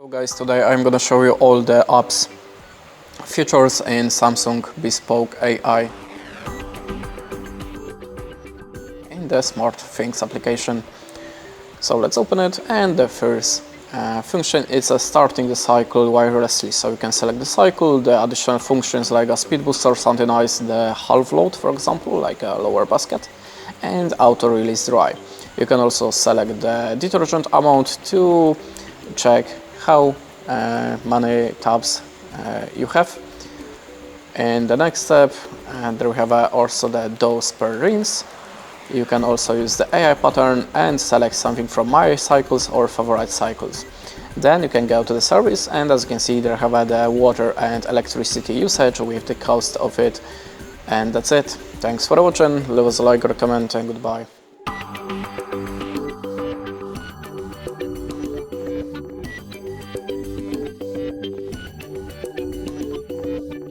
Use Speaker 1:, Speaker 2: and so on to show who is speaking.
Speaker 1: Guys, today I'm gonna show you all the apps features in Samsung Bespoke AI in the SmartThings application. So let's open it, and the first function is starting the cycle wirelessly. So you can select the cycle, the additional functions like a speed boost or something nice, the half load for example, like a lower basket, and auto release dry. You can also select the detergent amount to check how many tabs you have. In the next step, there we have also the dose per rinse. You can also use the AI pattern and select something from my cycles or favorite cycles. Then you can go to the service, and as you can see, there have the water and electricity usage with the cost of it. And that's it. Thanks for watching. Leave us a like or a comment, and goodbye.